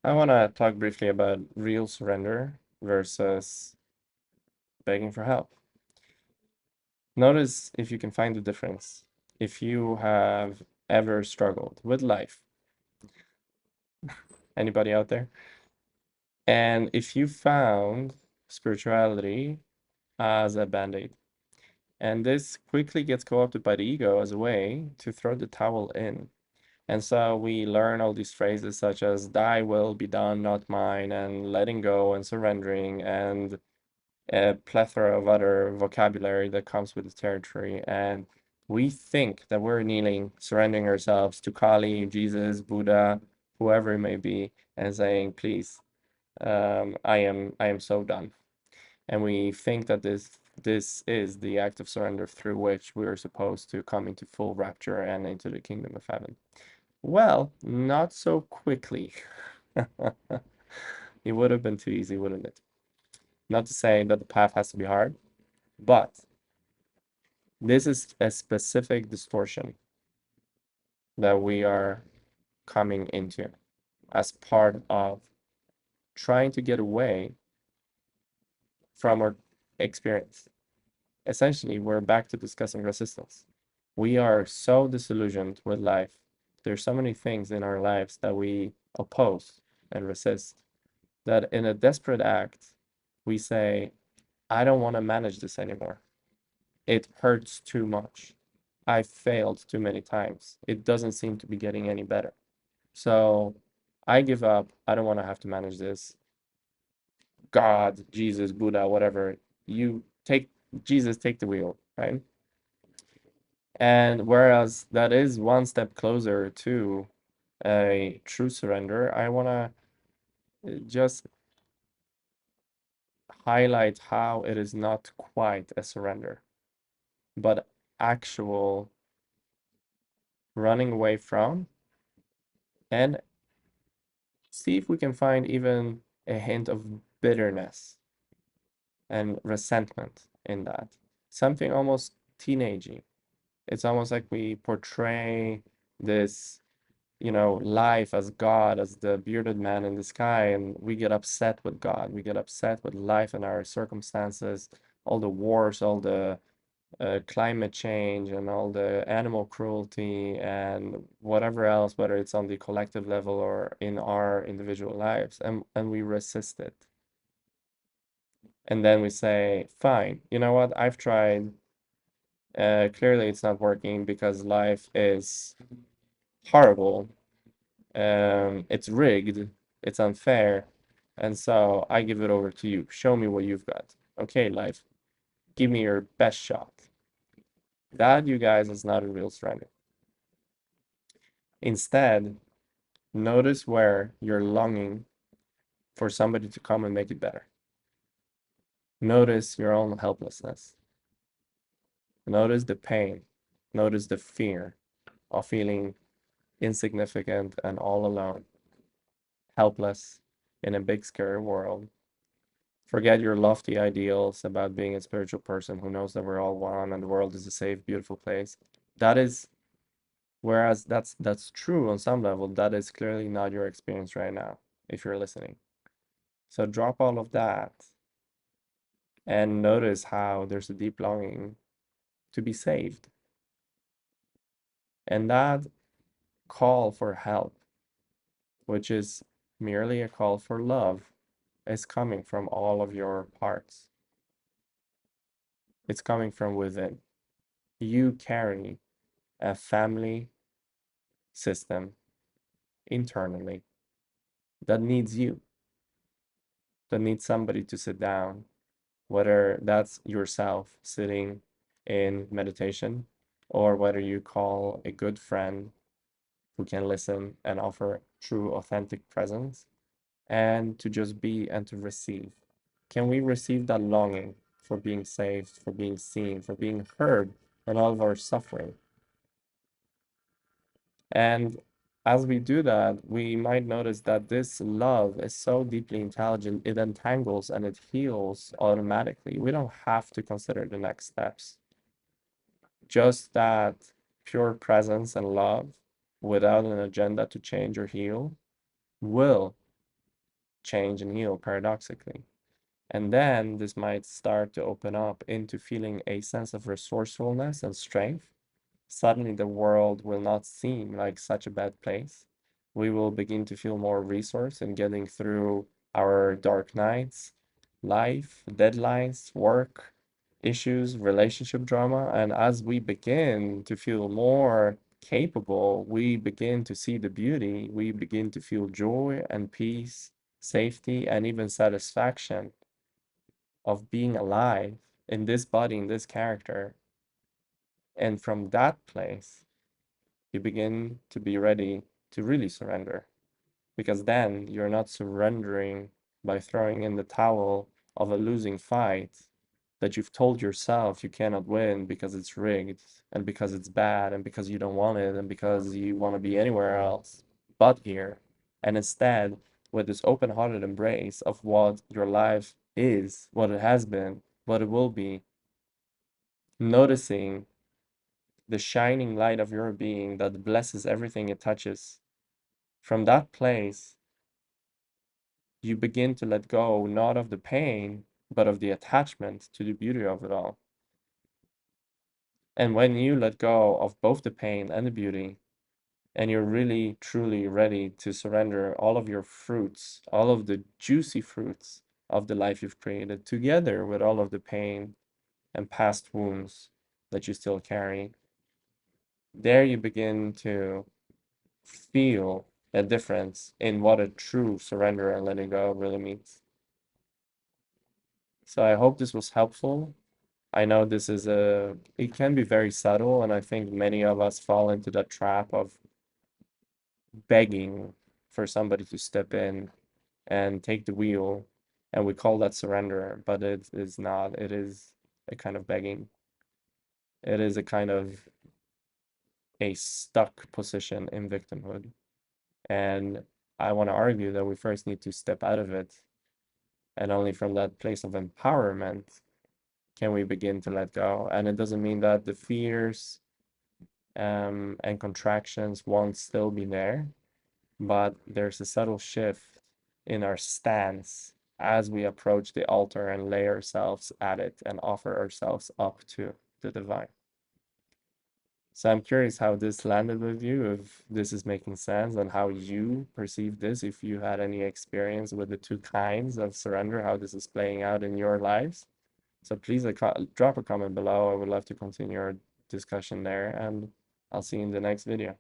I want to talk briefly about real surrender versus begging for help. Notice if you can find the difference. If you have ever struggled with life, anybody out there? And if you found spirituality as a band-aid, and this quickly gets co-opted by the ego as a way to throw the towel in. And so we learn all these phrases such as thy will be done, not mine, and letting go and surrendering, and a plethora of other vocabulary that comes with the territory. And we think that we're kneeling, surrendering ourselves to Kali, Jesus, Buddha, whoever it may be, and saying, please, I am so done. And we think that this is the act of surrender through which we are supposed to come into full rapture and into the kingdom of heaven. Well, not so quickly. It would have been too easy, wouldn't it? Not to say that the path has to be hard, but this is a specific distortion that we are coming into as part of trying to get away from our experience. Essentially, we're back to discussing resistance. We are so disillusioned with life. There's so many things in our lives that we oppose and resist that in a desperate act, we say, I don't want to manage this anymore. It hurts too much. I failed too many times. It doesn't seem to be getting any better. So I give up. I don't want to have to manage this. God, Jesus, Buddha, whatever. You take Jesus, take the wheel, right? And whereas that is one step closer to a true surrender, I want to just highlight how it is not quite a surrender, but actual running away from, and see if we can find even a hint of bitterness and resentment in that. Something almost teenagey. It's almost like we portray this, life as God, as the bearded man in the sky, and we get upset with God. We get upset with life and our circumstances, all the wars, all the climate change and all the animal cruelty and whatever else, whether it's on the collective level or in our individual lives, and we resist it. And then we say, fine, you know what? I've tried. Clearly, it's not working because life is horrible. It's rigged. It's unfair. And so I give it over to you. Show me what you've got. Okay, life, give me your best shot. That, you guys, is not a real surrender. Instead, notice where you're longing for somebody to come and make it better. Notice your own helplessness. Notice the pain. Notice the fear of feeling insignificant and all alone, helpless in a big, scary world. Forget your lofty ideals about being a spiritual person who knows that we're all one and the world is a safe, beautiful place. That is, whereas that's true on some level, that is clearly not your experience right now, if you're listening. So drop all of that and notice how there's a deep longing to be saved. And that call for help, which is merely a call for love, is coming from all of your parts. It's coming from within. You carry a family system internally that needs you, that needs somebody to sit down, whether that's yourself sitting in meditation or whether you call a good friend who can listen and offer true, authentic presence, and to just be and to receive. Can we receive that longing for being saved, for being seen, for being heard in all of our suffering? And as we do that, we might notice that this love is so deeply intelligent, it entangles and it heals automatically. We don't have to consider the next steps. Just that pure presence and love without an agenda to change or heal will change and heal paradoxically. And then this might start to open up into feeling a sense of resourcefulness and strength. Suddenly, the world will not seem like such a bad place. We will begin to feel more resource in getting through our dark nights, life, deadlines, work, issues, relationship drama. And as we begin to feel more capable, we begin to see the beauty, we begin to feel joy and peace, safety, and even satisfaction of being alive in this body, in this character. And from that place, you begin to be ready to really surrender. Because then you're not surrendering by throwing in the towel of a losing fight that you've told yourself you cannot win because it's rigged and because it's bad and because you don't want it and because you want to be anywhere else but here. And instead, with this open hearted embrace of what your life is, what it has been, what it will be, noticing the shining light of your being that blesses everything it touches. From that place, you begin to let go not of the pain, but of the attachment to the beauty of it all. And when you let go of both the pain and the beauty, and you're really truly ready to surrender all of your fruits, all of the juicy fruits of the life you've created, together with all of the pain and past wounds that you still carry, there you begin to feel a difference in what a true surrender and letting go really means. So I hope this was helpful. I know it can be very subtle, and I think many of us fall into that trap of begging for somebody to step in and take the wheel, and we call that surrender, but it is not. It is a kind of begging. It is a kind of a stuck position in victimhood. And I want to argue that we first need to step out of it, and only from that place of empowerment can we begin to let go. And it doesn't mean that the fears and contractions won't still be there, but there's a subtle shift in our stance as we approach the altar and lay ourselves at it and offer ourselves up to the divine. So I'm curious how this landed with you, if this is making sense and how you perceive this, if you had any experience with the two kinds of surrender, how this is playing out in your lives. So please drop a comment below. I would love to continue our discussion there, and I'll see you in the next video.